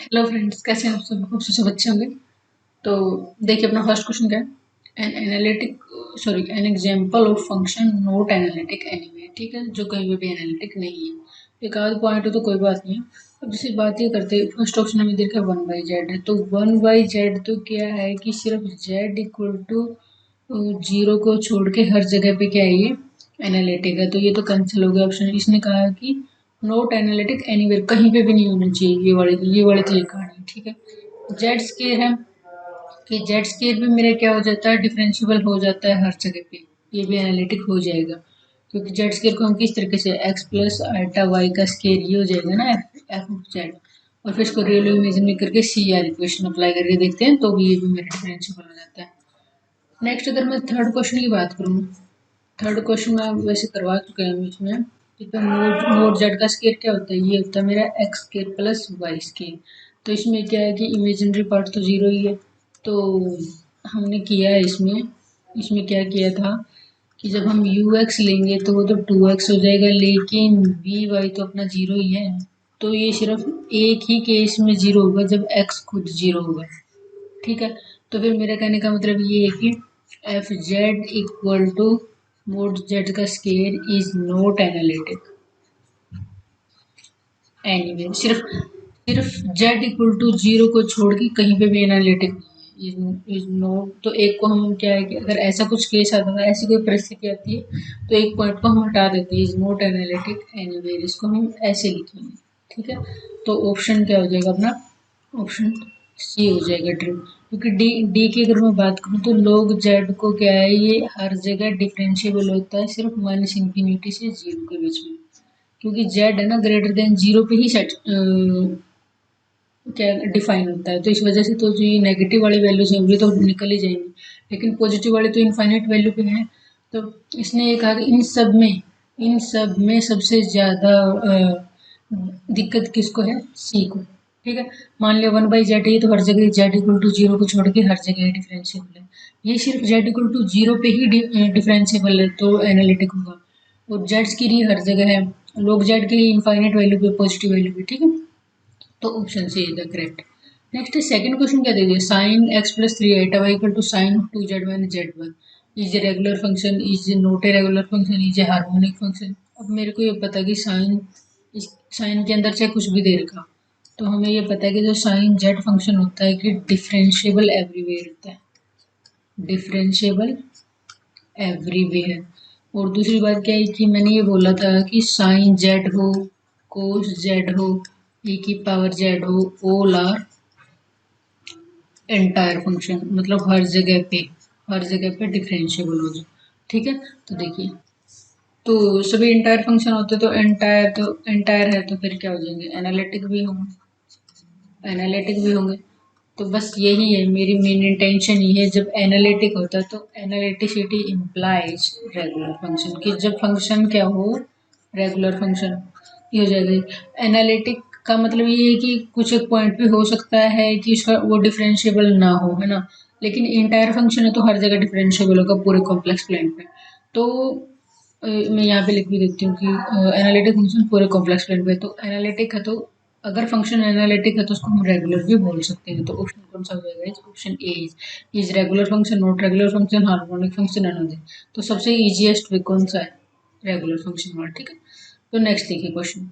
Hello friends, कैसे हैं आप सब? खूब से बच्चे होंगे। तो देखिए, अपना फर्स्ट क्वेश्चन क्या है? An example of function not analytic anyway. ठीक है, जो कहीं पे भी एनालिटिक नहीं है। एक आध पॉइंट हो तो कोई बात नहीं है। अब जैसे बात ये करते हैं, फर्स्ट ऑप्शन हमें देखा 1/z है, तो 1/z तो क्या है कि सिर्फ z इक्वल टू 0 को छोड़ के हर जगह पे क्या है, ये एनालिटिक है। तो ये तो कैंसिल हो गया ऑप्शन। इसने कहा कि नॉट एनालिटिक एनीवेयर, कहीं पे भी नहीं होना चाहिए। ये वाली तो ये कहानी है। ठीक है, जेड स्केयर है कि जेड स्केयर भी मेरा क्या हो जाता है, डिफरेंशियबल हो जाता है हर जगह पे। ये भी एनालिटिक हो जाएगा, क्योंकि जेड स्केयर को हम किस तरीके से एक्स प्लस आइटा वाई का स्केयर ये हो जाएगा ना, एफ ऑफ जेड। और फिर इसको रियल इमेजिन में करके सी आर इक्वेशन अप्लाई करके देखते हैं, तो भी ये भी मेरा डिफरेंशियबल हो जाता है। नेक्स्ट अगर मैं थर्ड क्वेश्चन की बात करूँ, थर्ड क्वेश्चन में वैसे करवा चुके हैं हम इसमें। ठीक है, नोट नोट जेड का स्केयर क्या होता है, ये होता है मेरा X square plus Y square. तो इसमें क्या है कि इमेजिनरी पार्ट तो जीरो ही है। तो हमने किया है इसमें, इसमें क्या किया था कि जब हम यू एक्स लेंगे तो वो तो 2x हो जाएगा, लेकिन वी वाई तो अपना जीरो ही है। तो ये सिर्फ एक ही केस में जीरो होगा, जब एक्स खुद जीरो होगा। ठीक है, तो फिर मेरा कहने का मतलब ये है कि F Z equal to mod Z का square is not analytic anyway. सिर्फ सिर्फ जेड इक्वल टू 0 को छोड़ के कहीं पे भी एनालिटिक इज नॉट। तो एक को हम क्या है कि अगर ऐसा कुछ केस आता है, ऐसी कोई परिस्थिति आती है, तो एक पॉइंट को हम हटा देते हैं, इज नॉट एनालिटिक एनीवे। इसको हम ऐसे लिखेंगे। ठीक है, तो ऑप्शन क्या हो जाएगा अपना? ऑप्शन सी हो जाएगा ट्रू। क्योंकि डी डी की अगर मैं बात करूँ तो लोग जेड को क्या है, ये हर जगह डिफरेंशियबल होता है सिर्फ माइनस इंफिनिटी से 0 के बीच में। क्योंकि जेड है ना, ग्रेटर देन 0 पे ही सेट क्या डिफाइन होता है। तो इस वजह से तो जो ये नेगेटिव वाली वैल्यूज हैं वो तो निकल ही जाएंगी, लेकिन पॉजिटिव वाले तो इनफाइनाइट वैल्यू पे हैं। तो इसने ये कहा कि इन सब में सबसे ज़्यादा दिक्कत किसको है? सी को। ठीक है, मान लिया 1/z है, तो हर जगह जेड इक्वल टू 0 को छोड़ के हर जगह डिफरेंशियबल है। ये सिर्फ जेड इक्वल टू 0 पे ही डिफरेंशियबल है, तो एनालिटिक होगा। और जेड्स की ही हर जगह है, लोग जेड के इनफाइनाइट वैल्यू पे, पॉजिटिव वैल्यू पे। ठीक है, तो option C is the correct. Next second question क्या दे दिया, sine X plus 3 iota Y equal to sine 2z one z1 is a regular function, is not a regular function, is a harmonic function. अब मेरे को ये पता है कि साइन, इस साइन के अंदर चाहे कुछ भी दे रखा, तो हमें ये पता है कि जो साइन जेड फंक्शन होता है कि डिफरेंशियबल एवरीवेयर होता है, डिफरेंशियबल एवरीवेयर। और दूसरी बात क्या है कि मैंने ये बोला था कि साइन जेड हो, कोस जेड हो, e की पावर जेड हो, ऑल आर एंटायर फंक्शन, मतलब हर जगह पे डिफरेंशियबल हो जाए। ठीक है, तो देखिए, तो सभी एंटायर फंक्शन होते तो एंटायर है, तो फिर क्या हो जाएंगे? एनालिटिक भी होंगे। तो बस यही है मेरी मेन इंटेंशन, ये है जब एनालिटिक होता है तो एनालिटिसिटी इम्प्लाइज रेगुलर फंक्शन, कि जब फंक्शन क्या हो, रेगुलर फंक्शन ये हो जाएगा। एनालिटिक का मतलब ये है कि कुछ एक पॉइंट पे हो सकता है कि उसका वो डिफरेंशियबल ना हो, है ना, लेकिन इंटायर फंक्शन है तो हर जगह डिफरेंशियबल होगा पूरे कॉम्प्लेक्स प्लेन पे। तो मैं यहाँ पे लिख भी देती हूँ कि एनालिटिक फंक्शन पूरे कॉम्प्लेक्स प्लेन पे। तो एनालिटिक है, तो अगर फंक्शन एनालिटिक है तो उसको हम रेगुलर भी बोल सकते हैं। तो ऑप्शन कौन सा हो जाएगा? Option A is regular function, not regular function, harmonic function, another. तो सबसे इजीएस्ट वे कौन सा है? रेगुलर फंक्शन वाला। ठीक है, तो नेक्स्ट देखिए क्वेश्चन।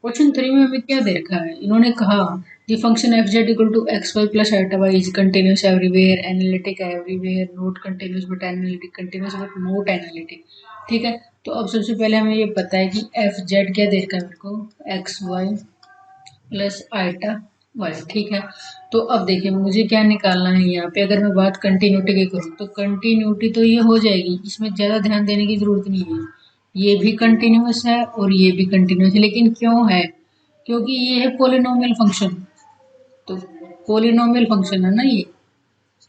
क्वेश्चन 3 में हमें क्या दे रखा है, इन्होंने कहा the function F Z equal to X Y plus iota Y is continuous everywhere, analytic everywhere, not continuous but analytic, continuous but not analytic. ठीक है, तो अब सबसे पहले हमें ये पता है कि एफ जेड क्या दे रखा है मेरे को, X Y plus iota Y. ठीक है, तो अब देखिए मुझे क्या निकालना है यहाँ पे। अगर मैं बात कंटिन्यूटी की करूँ तो कंटिन्यूटी तो ये हो जाएगी, इसमें ज़्यादा ध्यान देने की जरूरत नहीं है। ये भी कंटिन्यूस है और ये भी कंटिन्यूस है, लेकिन क्यों है? क्योंकि ये है पोलिनोमियल फंक्शन। तो पोलिनोमियल फंक्शन है ना ये,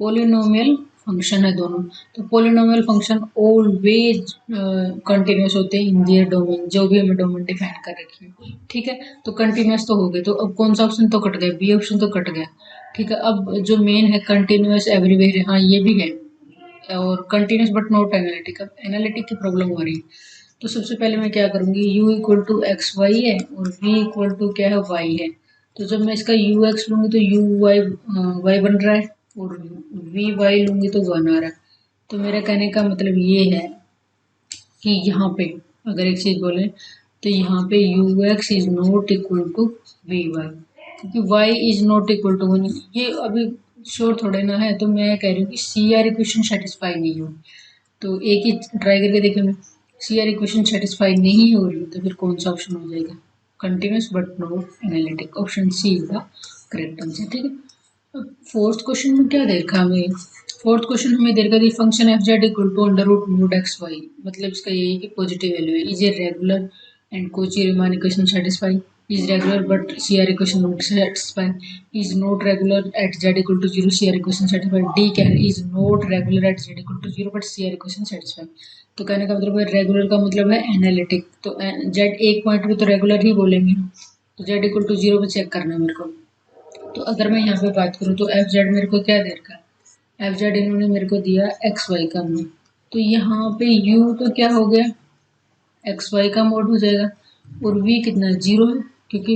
पोलिनोमियल फंक्शन है दोनों। तो पोलिनोमियल फंक्शन ऑलवेज कंटिन्यूस होते हैं इन दियर डोमेन, जो भी हमें डोमेन डिफाइन कर रखी है। ठीक है, तो कंटिन्यूस तो हो गए, तो अब कौन सा ऑप्शन तो कट गया? बी ऑप्शन तो कट गया। ठीक है, अब जो मेन है कंटिन्यूस एवरीवेयर, हाँ ये भी है, और कंटिन्यूस बट नॉट एनालिटिक। अब एनालिटिक की प्रॉब्लम हो रही है, तो सबसे पहले मैं क्या करूँगी, u equal to X Y है और v इक्वल टू क्या है, y है। तो जब मैं इसका यू एक्स लूँगी तो यू वाई वाई बन रहा है, और वी वाई लूँगी तो वन आ रहा है। तो मेरा कहने का मतलब ये है कि यहाँ पे अगर एक चीज़ बोले तो यहाँ पे U X is not equal to V Y, क्योंकि Y is not equal to one. ये अभी श्योर थोड़े ना है, तो मैं कह रही हूँ कि सी आर इक्वेशन सेटिस्फाई नहीं हो। तो एक ही ट्राई करके देखेंगे, सी आर इक्वेशन सेटिस्फाई नहीं हो रही तो फिर कौन सा ऑप्शन हो जाएगा, continuous but no analytic, option C is the correct answer. ठीक है, फोर्थ क्वेश्चन में क्या देखा हमें, फोर्थ क्वेश्चन हमें देखा कि function F Z equal to under root mod X Y, मतलब इसका यही कि पॉजिटिव वैल्यू है। Is a regular and Cauchy Riemann equation satisfy, is regular but C R equation not satisfy, is not regular at Z equal to zero, C R equation satisfy. D क्या है, is not regular at Z equal to zero but C R equation satisfy. तो कहने का मतलब है regular का मतलब है एनालिटिक, तो जेड एक पॉइंट पे तो रेगुलर ही बोलेंगे हम, तो जेड इक्वल टू जीरो पे चेक करना है मेरे को। तो अगर मैं यहाँ पे बात करूँ तो एफ जेड मेरे को क्या दे रखा है, एफ जेड इन्होंने मेरे को दिया एक्स वाई का मोड, तो यहाँ पे यू तो क्या हो गया, एक्स वाई का मोड हो जाएगा, और वी कितना है, जीरो है, क्योंकि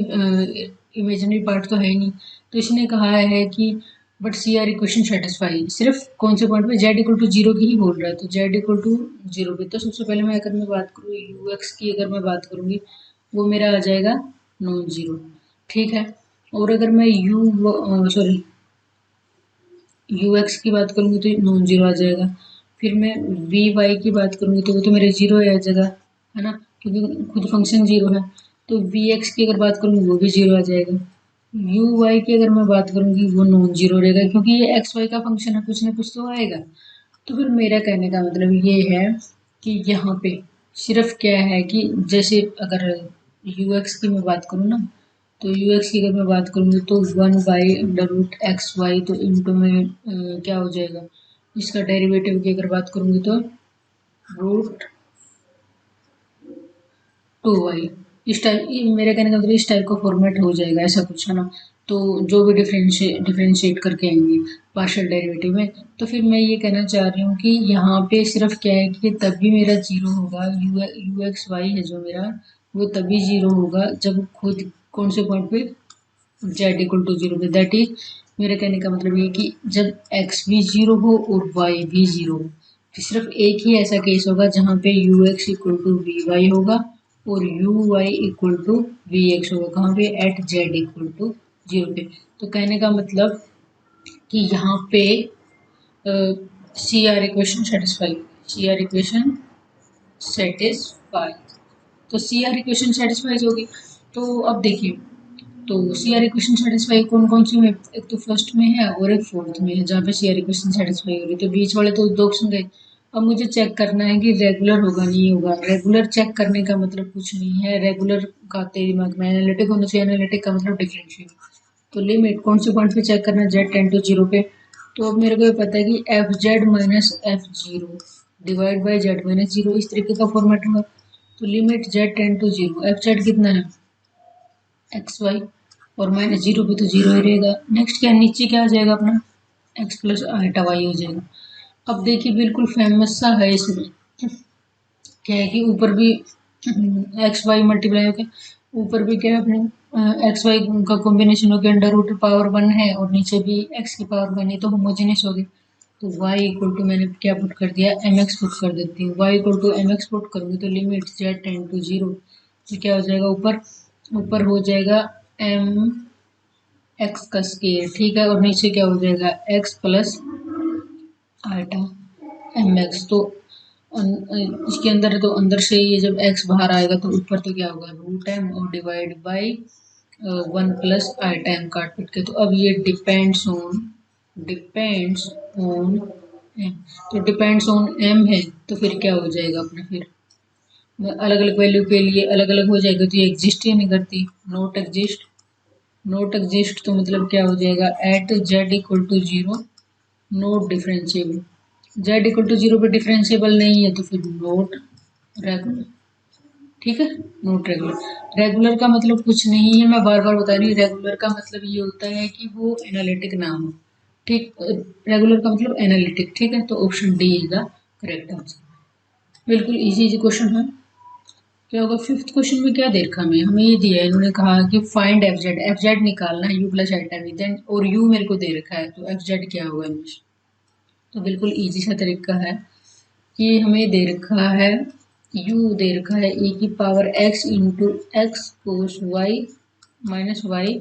इमेजिनरी पार्ट तो है ही नहीं। तो इसने कहा है कि but C R equation satisfy, सिर्फ कौन से पॉइंट पे, जेड इक्वल टू जीरो की ही बोल रहा है, तो जेड इक्वल टू जीरो पे। तो सबसे पहले मैं अगर मैं बात करूँ यू एक्स की, अगर मैं बात करूँगी वो मेरा आ जाएगा नॉन जीरो। ठीक है, और अगर मैं सॉरी यू एक्स की बात करूँगी तो नॉन जीरो आ जाएगा। फिर मैं वी वाई की बात करूँगी तो वो तो मेरे जीरो आ जाएगा, है ना, क्योंकि खुद फंक्शन जीरो है। तो वी एक्स की अगर बात करूँगी वो भी जीरो आ जाएगा। यू वाई की अगर मैं बात करूँगी वो नॉन जीरो रहेगा, क्योंकि ये एक्स वाई का फंक्शन है, कुछ ना कुछ तो आएगा। तो फिर मेरा कहने का मतलब ये है कि यहाँ पे सिर्फ क्या है कि जैसे अगर यू एक्स की मैं बात करूँ ना, तो यू एक्स की अगर मैं बात करूँगी तो one by under root X Y, तो इनटू में क्या हो जाएगा, इसका डेरिवेटिव की अगर बात करूँगी तो रूट टू वाई। इस टाइप, मेरे कहने का मतलब इस टाइप का फॉर्मेट हो जाएगा, ऐसा कुछ है ना। तो जो भी डिफ्रेंशिएट करके आएंगे पार्शियल डेरिवेटिव में, तो फिर मैं ये कहना चाह रही हूँ कि यहाँ पे सिर्फ क्या है कि तभी मेरा जीरो होगा, यू एक्स वाई है जो मेरा, वो तभी जीरो होगा जब खुद कौन से पॉइंट पे, जेड इक्वल टू जीरो पे। दैट इज, मेरे कहने का मतलब ये कि जब एक्स भी जीरो हो और वाई भी जीरो हो, तो सिर्फ एक ही ऐसा केस होगा जहाँ पे U X equal to V Y होगा और U Y equal to V X होगा, कहाँ पे, at Z equal to zero पे। तो कहने का मतलब कि यहाँ पे C R equation satisfy, C R equation satisfy, तो सी आर इक्वेशन सेटिस्फाई होगी। तो अब देखिए, तो सी आर इक्वेशन सेटिस्फाई कौन कौन सी में, एक तो फर्स्ट में है और एक फोर्थ में है, जहाँ पे सी आर इक्वेशन सेटिस्फाई हो रही है, तो बीच वाले तो दो ऑप्शन गए। अब मुझे चेक करना है कि रेगुलर होगा नहीं होगा। रेगुलर चेक करने का मतलब कुछ नहीं है, रेगुलर का तेरे दिमाग में एनालिटिक होना चाहिए, एनालिटिक का मतलब डिफरेंशियल। तो लिमिट कौन से पॉइंट पे चेक करना है, जेड टेन टू जीरो पे। तो अब मेरे को ये पता है कि F Z minus F zero divide by Z minus zero, इस तरीके का फॉर्मेट होगा। तो limit Z tends to zero, F Z कितना है, एक्स वाई, और माइनस जीरो पे तो जीरो ही रहेगा। नेक्स्ट क्या, नीचे क्या आ जाएगा अपना, एक्स प्लस आइटा वाई हो जाएगा। अब देखिए बिल्कुल फेमस सा है इसमें, क्या है कि ऊपर भी एक्स वाई मल्टीप्लाई होकर, ऊपर भी क्या है अपने एक्स वाई का कॉम्बिनेशन होकर अंडर रूट पावर वन है, और नीचे भी एक्स की पावर वन है, तो होमोजेनियस हो गए। तो y इक्वल टू मैंने क्या पुट कर दिया, एम एक्स पुट कर देती हूँ, y equal to M X put करूँगी तो limit Z tends to zero, तो क्या हो जाएगा, ऊपर ऊपर हो जाएगा एम एक्स का स्केयर, ठीक है, और नीचे क्या हो जाएगा, X plus iota M X. तो इसके अंदर तो अंदर से ये जब एक्स बाहर आएगा तो ऊपर तो क्या होगा, रूट एम और divide by one plus iota M काट पीट के। तो अब ये डिपेंड्स ऑन एम, तो डिपेंड्स ऑन एम है, तो फिर क्या हो जाएगा अपना, फिर अलग अलग वैल्यू के लिए अलग अलग हो जाएगा, तो ये एग्जिस्ट ही नहीं करती, नॉट एग्जिस्ट। नॉट एग्जिस्ट तो मतलब क्या हो जाएगा, at Z equal to zero not differentiable, Z equal to zero पे डिफरेंशिएबल नहीं है तो फिर नॉट रेगुलर। ठीक है, नॉट रेगुलर। रेगुलर का मतलब कुछ नहीं है, मैं बार बार बता रही हूँ, रेगुलर का मतलब ये होता है कि वो एनालिटिक ना हो। ठीक, रेगुलर का मतलब एनालिटिक, ठीक है, तो option D is the correct answer. बिल्कुल इजी इजी क्वेश्चन है। क्या होगा, फिफ्थ क्वेश्चन में क्या दे रखा है हमें ये दिया है, इन्होंने कहा कि फाइंड एफ जेड निकालना है you plus iota we, then और यू मेरे को दे रखा है, तो एफ जेड क्या होगा इनमें से? तो बिल्कुल इजी सा तरीका है कि हमें दे रखा है u दे रखा है e की power x into X cos Y minus Y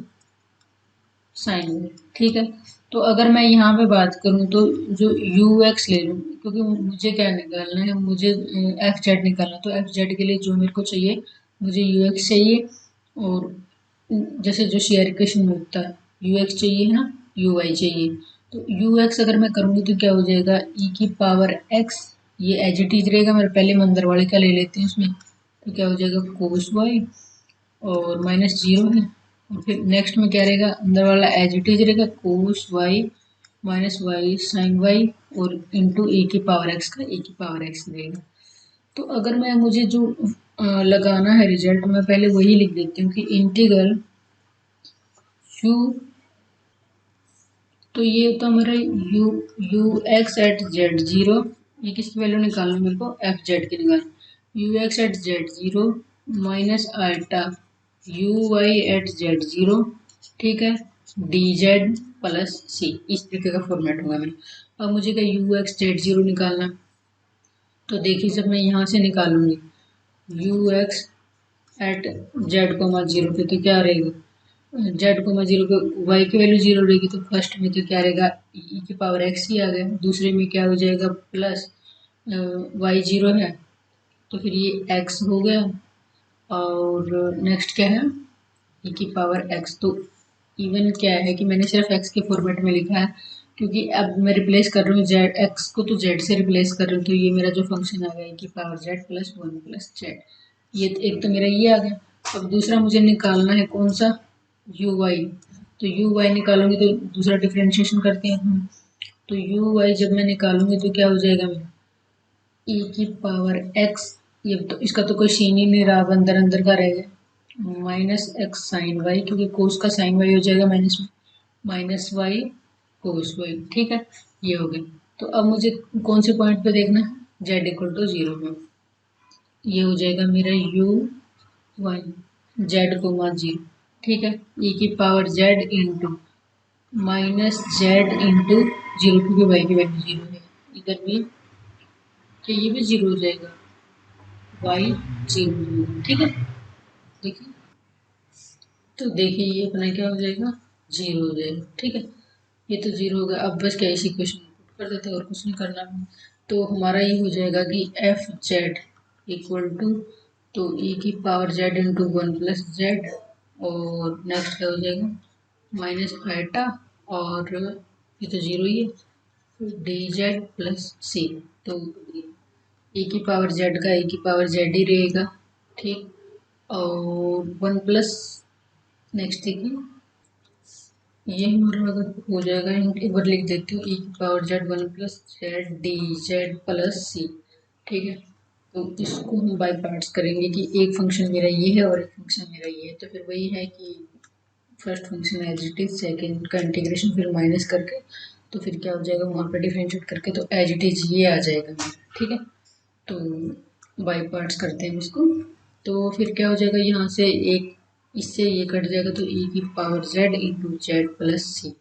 sine Y, ठीक है। तो अगर मैं यहाँ पे बात करूँ तो जो यू एक्स ले लूँ, क्योंकि मुझे क्या निकालना है, मुझे एफ जेड निकालना, तो एफ जेड के लिए जो मेरे को चाहिए, मुझे यू एक्स चाहिए, और जैसे जो शेयर इक्वेशन में होता है यू एक्स चाहिए ना, यू वाई चाहिए। तो यू एक्स अगर मैं करूँगी तो क्या हो जाएगा, ई की पावर एक्स, ये एज इट इज रहेगा, मेरे पहले मंदर वाले का ले लेते हैं उसमें, तो क्या हो जाएगा कोस वाई और माइनस जीरो है, और फिर नेक्स्ट में क्या रहेगा, अंदर वाला एज इट इज रहेगा cos Y minus Y sine Y और इंटू ए की पावर एक्स का ए की पावर एक्स रहेगा। तो अगर मैं मुझे जो लगाना है रिजल्ट, मैं पहले वही लिख देती हूँ कि इंटीग्रल यू, तो ये होता मेरा U U X at Z zero, ये किसकी वैल्यू निकालना है मेरे को, एफ जेड की निकालना, U X at Z zero minus iota U Y at Z zero, ठीक है, डी जेड प्लस सी, इस तरीके का फॉर्मेट होगा मेरा। अब मुझे क्या यू एक्स जेड जीरो निकालना, तो देखिए जब मैं यहाँ से निकालूंगी U X at Z comma zero पे, तो क्या रहेगा, जेड कोमा जीरो पे वाई की वैल्यू जीरो रहेगी, तो फर्स्ट में तो क्या रहेगा ई की पावर एक्स ही आ गया, दूसरे में क्या हो जाएगा प्लस वाई जीरो है, तो फिर ये एक्स हो गया, और नेक्स्ट क्या है ई की पावर एक्स, तो इवन क्या है कि मैंने सिर्फ एक्स के फॉर्मेट में लिखा है, क्योंकि अब मैं रिप्लेस कर रहा हूँ जेड एक्स को, तो जेड से रिप्लेस कर रही हूँ, तो ये मेरा जो फंक्शन आ गया ई की power Z plus one plus Z, ये एक तो मेरा ये आ गया। अब दूसरा मुझे निकालना है कौन सा, यू वाई, तो यू वाई निकालूंगी तो दूसरा डिफ्रेंशिएशन करते हैं हम, तो यू वाई जब मैं निकालूंगी तो क्या हो जाएगा मेरा ई की पावर एक्स, ये तो इसका तो कोई सीन ही नहीं रहा, अब अंदर अंदर का रहेगा माइनस एक्स साइन वाई, क्योंकि कोस का साइन वाई हो जाएगा माइनस में, माइनस वाई कोस वाई, ठीक है, ये हो गया। तो अब मुझे कौन से पॉइंट पे देखना है, जेड इक्वल टू जीरो पे, ये हो जाएगा मेरा you one Z comma zero, ठीक है, ई की power Z into minus Z into zero, क्योंकि वाई की वैल्यू जीरो है, इधर भी तो ये भी जीरो हो जाएगा, वाई जीरो, ठीक है। देखिए, तो देखिए ये अपना क्या हो जाएगा, जीरो हो जाएगा, ठीक है, ये तो जीरो होगा। अब बस क्या इसी क्वेश्चन में पुट कर देते हैं और कुछ नहीं करना, तो हमारा ये हो जाएगा कि एफ जेड इक्वल टू, तो ई की power Z into one plus Z, और नेक्स्ट क्या हो जाएगा माइनस आइटा, और ये तो जीरो ही है, डी जेड प्लस सी, तो ई की पावर जेड का ई की पावर जेड ही रहेगा, ठीक, और वन प्लस, नेक्स्ट देखिए ये हमारा अगर हो जाएगा, एक बार लिख देती हूँ ई की power Z one plus Z D Z plus C, ठीक है। तो इसको हम बाय पार्ट्स करेंगे कि एक फंक्शन मेरा ये है और एक फंक्शन मेरा ये है, तो फिर वही है कि first function as it is, second का इंटीग्रेशन फिर माइनस करके, तो फिर क्या हो जाएगा वहाँ पर डिफ्रेंशिएट करके, तो एज इट इज ये आ जाएगा मेरा, ठीक है। तो बाई पार्ट्स करते हैं इसको, तो फिर क्या हो जाएगा यहाँ से एक, इससे ये कट जाएगा, तो ई की power Z into Z plus C,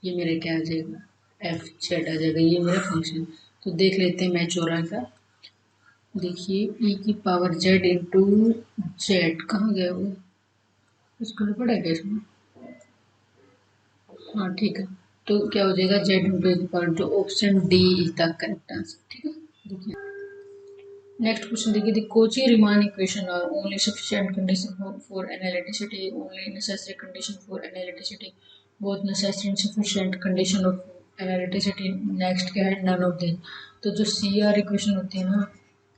ये मेरा क्या आ जाएगा एफ जेड आ जाएगा, ये मेरा फंक्शन। तो देख लेते हैं मैच हो रहा है क्या, देखिए ई की पावर जेड इंटू जेड कहाँ गया वो, कुछ गड़बड़ है क्या इसमें, हाँ ठीक है, तो क्या हो जाएगा जेड इंटू ई की पावर, जो option D is the correct answer, ठीक है। देखिए नेक्स्ट क्वेश्चन देखिए, the Cauchy Riemann equation are only sufficient condition for analyticity, only necessary condition for analyticity, both necessary and sufficient condition of analyticity, next क्या है none of this. तो जो सी R equation होती है ना,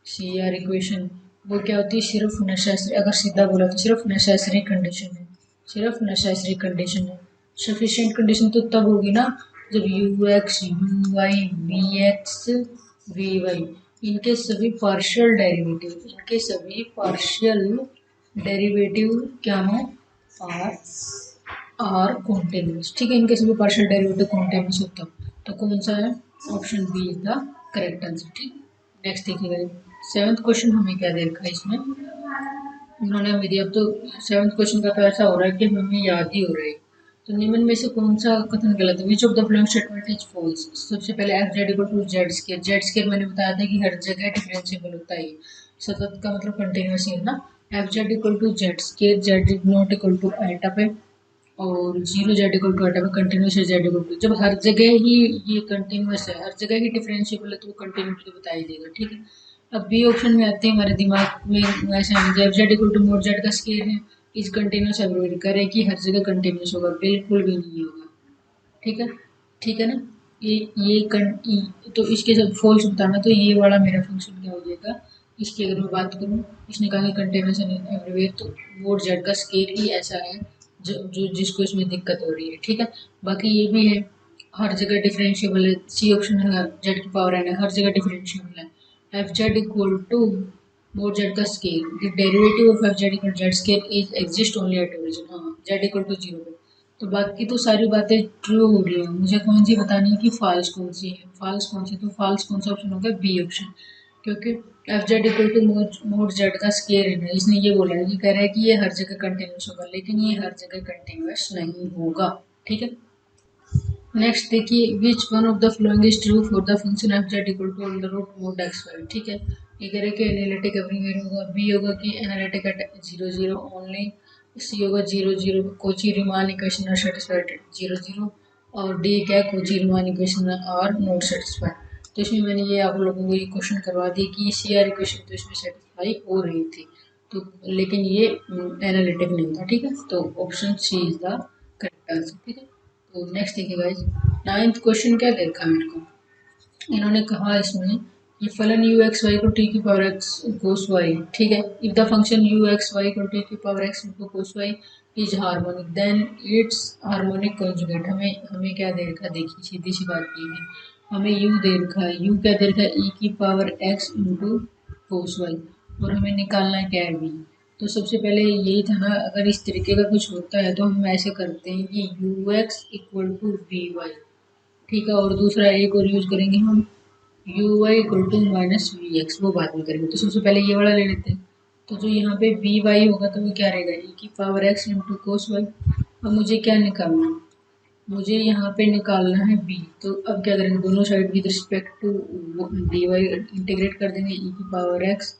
सी आर इक्वेशन वो क्या होती है, सिर्फ नेसेसरी, अगर सीधा बोला तो सिर्फ नेसेसरी कंडीशन है, सिर्फ नेसेसरी कंडीशन है, सफिशिएंट कंडीशन तो तब होगी ना जब U X U Y V X V Y, इनके सभी पार्शियल डेरिवेटिव, इनके सभी पार्शियल डेरिवेटिव क्या है, आर आर कॉन्टिन्यूस, ठीक है, इनके सभी पार्शियल डेरिवेटिव कॉन्टिन्यूस होता है, तो कौन सा है, option B is the correct answer, ठीक। नेक्स्ट देखिएगा सेवंथ क्वेश्चन हमें क्या दे रखा है इसमें, इन्होंने मेरी अब तो 7th क्वेश्चन का तो ऐसा हो रहा है कि हमें याद ही हो रहा है। तो निम्न में से कौन सा कथन गलत है? Which of the following statement is false? सबसे पहले F Z equal to Z square. Z square मैंने बताया था कि हर जगह डिफरेंशिएबल होता है। सतत का मतलब कंटिन्यूस है ना। F Z equal to Z square, Z is not equal to eta पे, और zero Z equal to eta पे कंटिन्यूस है जेड इक्वल टू। जब हर जगह ही ये कंटिन्यूस है, हर जगह ही डिफरेंशिएबल है, तो वो कंटिन्यूसली बताया जाएगा। ठीक है। अब बी ऑप्शन में आते हैं, हमारे दिमाग में वैसे F Z equal to mod Z का स्केयर है, इज कंटिन्यूस एवरीवेयर, करे कि हर जगह कंटिन्यूस होगा, बिल्कुल भी नहीं होगा। ठीक है, ठीक है ना। तो इसके जब फॉल्स बताना, तो ये वाला मेरा फंक्शन क्या हो जाएगा। इसकी अगर मैं बात करूँ, इसने कहा कि कंटिन्यूस एवरीवेयर, तो मोड जेड का स्केल ही ऐसा है जो जिसको इसमें दिक्कत हो रही है। ठीक है। बाकी ये भी है, हर जगह डिफरेंशिएबल है, सी ऑप्शन है, जेड की पावर एन है, हर जगह डिफरेंशिएबल है। F Z equal to mod Z का scale, the derivative of F Z equal Z scale is exist only at origin. हाँ, जेड इक्वल टू जीरो पे। तो बाकी तो सारी बातें ट्रू हो रही है, मुझे कौन सी बतानी है कि फॉल्स कौन सी है। फॉल्स कौन सी, तो फॉल्स कौन सा ऑप्शन होगा? B option. क्योंकि F Z equal to mod Z का स्केयर है ना, इसने ये बोला है कि कह रहा है कि ये हर जगह कंटिन्यूस होगा, लेकिन ये हर जगह कंटिन्यूस नहीं होगा। ठीक है। नेक्स्ट देखिए, which one of the following is true for the function F Z equal to under root mod X Y. ठीक है। ये कह रहे हैं कि एनालिटिक एवरीवेयर होगा, बी होगा कि analytic at zero zero only, C होगा zero zero, Cauchy Riemann equation are satisfied zero zero, और डी क्या, Cauchy Riemann equation are not satisfied. तो इसमें मैंने ये आप लोगों को ये क्वेश्चन करवा दी कि सी आर इक्वेशन तो इसमें सेटिस्फाई हो रही थी, तो लेकिन ये एनालिटिक नहीं था। ठीक है। तो option C is the correct answer. ठीक है। तो नेक्स्ट देखिए गाइस, 9th क्वेश्चन क्या दे रखा है मेरे को। इन्होंने कहा इसमें कि फलन यू एक्स वाई को टी की पावर एक्स कोस वाई। ठीक है। If the function U X Y को टी की power X into cos Y is harmonic, then its harmonic conjugate. हमें हमें क्या दे रखा है, देखिए सीधी सी बात ये है, हमें यू दे रखा है, यू क्या दे रखा है, ई की power X into cos Y, और हमें निकालना है क्या है, बी। तो सबसे पहले यही था ना, अगर इस तरीके का कुछ होता है तो हम ऐसे करते हैं कि U X equal to V Y. ठीक है। और दूसरा एक और यूज करेंगे हम, U Y equal to minus V X, वो बाद में करेंगे। तो सबसे पहले ये वाला ले लेते हैं। तो जो यहाँ पे वी वाई होगा तो वो क्या रहेगा, ई की power X into cos Y. अब मुझे क्या निकालना है, मुझे यहाँ पे निकालना है बी। तो अब क्या करेंगे, दोनों side with respect to D Y integrate कर देंगे, ई की power X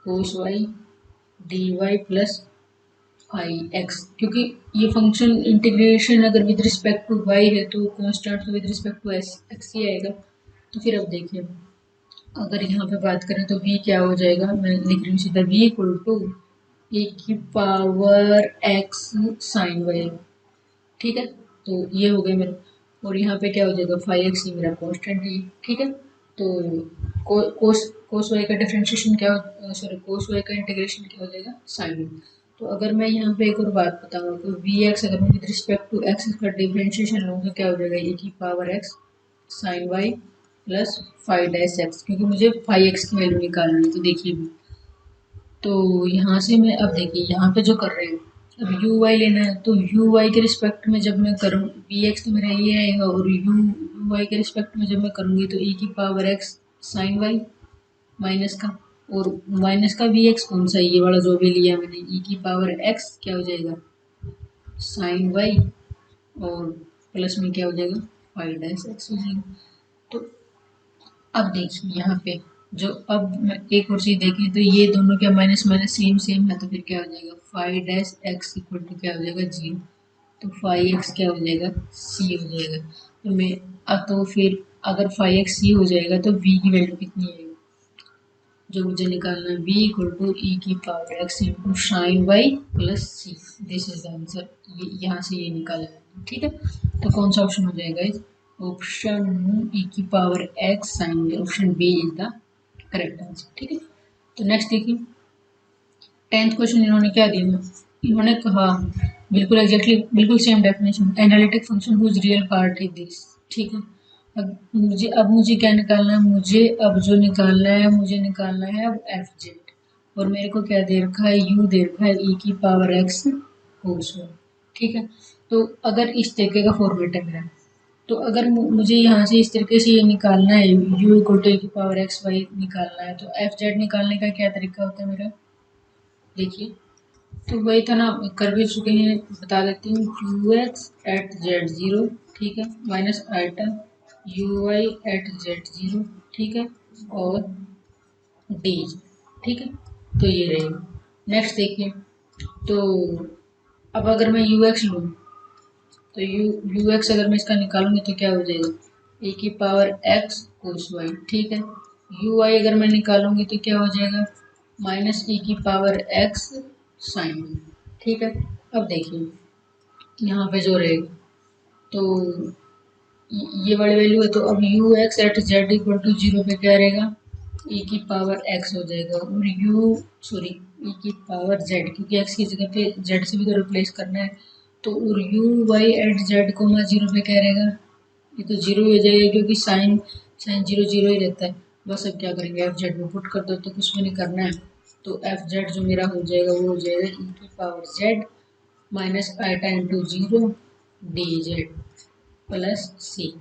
cos Y D Y plus I X. क्योंकि ये फंक्शन इंटीग्रेशन अगर विद रिस्पेक्ट टू वाई है तो कॉन्स्टेंट तो विद रिस्पेक्ट टू एक्स ही आएगा। तो फिर अब देखिए, अगर यहाँ पे बात करें तो v क्या हो जाएगा, मैं लिख रही हूँ सीधा, v इक्वल टू ए की पावर एक्स साइन वाई। ठीक है। तो ये हो गया मेरा, और यहाँ पे क्या हो जाएगा, 5x, ये मेरा कॉन्स्टेंट है। ठीक है। तो कोस कोस वाई का डिफरेंशिएशन क्या हो, सॉरी कोस वाई का इंटीग्रेशन क्या हो जाएगा, साइन। तो अगर मैं यहाँ पे एक और बात बताऊँ, तो वी एक्स अगर मैं विद रिस्पेक्ट टू एक्स का डिफरेंशिएशन लूँ तो क्या हो जाएगा, ए की power X sine Y plus 5-x, क्योंकि मुझे 5x की वैल्यू निकालनी है। तो देखिए, तो यहाँ से मैं अब देखिए यहाँ पे जो कर रहे हैं, अब यू वाई लेना है, तो यू वाई के रिस्पेक्ट में जब मैं करूँ, बी एक्स तो मेरा ये आएगा, और यू वाई के रिस्पेक्ट में जब मैं करूँगी तो ई की power X sine Y minus का, और माइनस का बी एक्स कौन सा, ये वाला जो भी लिया मैंने, ई की पावर एक्स क्या हो जाएगा, साइन वाई, और प्लस में क्या हो जाएगा, 5-x हो जाएगा। तो अब देखिए यहाँ पे, जो अब एक और चीज देखें, तो ये दोनों क्या माइनस माइनस सेम सेम है, तो फिर क्या हो जाएगा, 5-x इक्वल टू क्या हो जाएगा, 0। तो 5x क्या हो जाएगा, c हो जाएगा। तो मैं अब तो फिर अगर 5x c हो जाएगा तो v की वैल्यू कितनी है, जो मुझे निकालना है, v इक्वल टू ई की power x into sine Y plus C. This is the answer, ये यहाँ से ये निकाला है। ठीक है। तो कौन सा ऑप्शन हो जाएगा, ऑप्शन ई की power X sine Y, option B is the correct answer. ठीक है। तो नेक्स्ट देखिए, 10th क्वेश्चन इन्होंने क्या दिया, इन्होंने कहा बिल्कुल एग्जैक्टली बिल्कुल same definition, analytic function whose real part is this. ठीक है। अब मुझे क्या निकालना है, मुझे अब जो निकालना है, मुझे निकालना है अब एफ जेड, और मेरे को क्या दे रखा है, यू दे रखा है ई की पावर एक्स कोस वाई। ठीक है। तो अगर इस तरीके का फॉर्मेट है मेरा, तो अगर मुझे यहाँ से इस तरीके से ये निकालना है, यू इक्वल टू ए की पावर एक्स वाई निकालना है, तो एफ जेड निकालने का क्या तरीका होता है मेरा, देखिए, तो वही था ना, कर भी चुके हैं, बता देती हूँ। U X at Z zero, ठीक है, minus eta U Y at Z zero, ठीक है, और डी, ठीक है। तो ये रहेगा। नेक्स्ट देखिए, तो अब अगर मैं यू एक्स लूँ, तो यू एक्स अगर मैं इसका निकालूंगी तो क्या हो जाएगा, ए की पावर एक्स कोस वाई, ठीक है। यू वाई अगर मैं निकालूंगी तो क्या हो जाएगा, माइनस ई की पावर एक्स साइन वाई, ठीक है। अब देखिए यहाँ पे जो रहेगा, तो ये वाली वैल्यू है, तो अब U X at Z equal to zero पे क्या रहेगा, ई की पावर एक्स हो जाएगा, और ई की पावर जेड, क्योंकि एक्स की जगह पे जेड से भी तो रिप्लेस करना है। तो और यू वाई एट जेड को मैं जीरो पे क्या रहेगा, ये तो जीरो ही हो जाएगा, क्योंकि साइन साइन जीरो जीरो ही रहता है। बस अब क्या करेंगे, एफ जेड में पुट कर दो, तो कुछ भी नहीं करना है। तो एफ जेड जो मेरा हो जाएगा वो हो जाएगा ई की power Z minus eta into zero D Z plus C,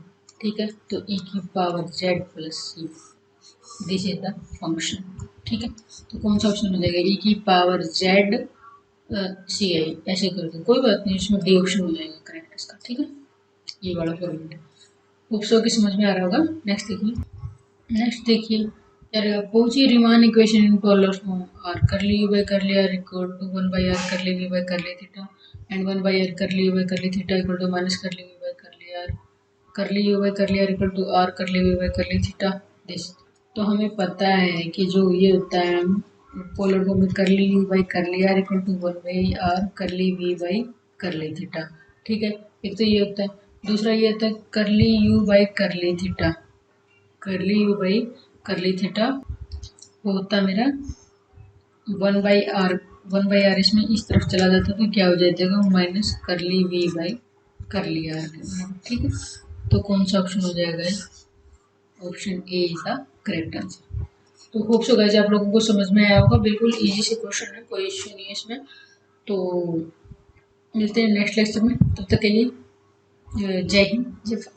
ठीक है। तो ई की power Z plus C, this is the function, ठीक है। तो कौन सा ऑप्शन हो जाएगा, ई की पावर जेड सी आई, ऐसे करके कोई बात नहीं, इसमें डी ऑप्शन हो जाएगा करेक्ट इसका, ठीक है। ये वाला फॉर्मेट है, होप सो कि समझ में आ रहा होगा। नेक्स्ट देखिए यार, Cauchy Riemann equation in polar form R curly U by curly R equal to one by R curly V by curly theta and one by R curly U by curly theta equal to minus curly V by curly R curly U by curly R equal to R curly V by curly theta this. तो हमें पता है कि जो ये होता है polar form में curly U by curly R equal to one by R curly V by curly theta, ठीक है। एक तो ये होता है, दूसरा ये होता है करली यू बाई करली थीटा, करली यू बाई करली थीटा वो होता मेरा वन बाई आर इसमें इस तरफ चला जाता है, तो क्या हो जाएगा minus curly V by curly are, ठीक है। तो कौन सा ऑप्शन हो जाएगा, option A is the correct answer. तो होप सो गाइस आप लोगों को समझ में आया होगा, बिल्कुल इजी से क्वेश्चन है, कोई इश्यू नहीं है इसमें। तो मिलते हैं नेक्स्ट लेक्चर में, तब तक के लिए जय हिंद जय भारत।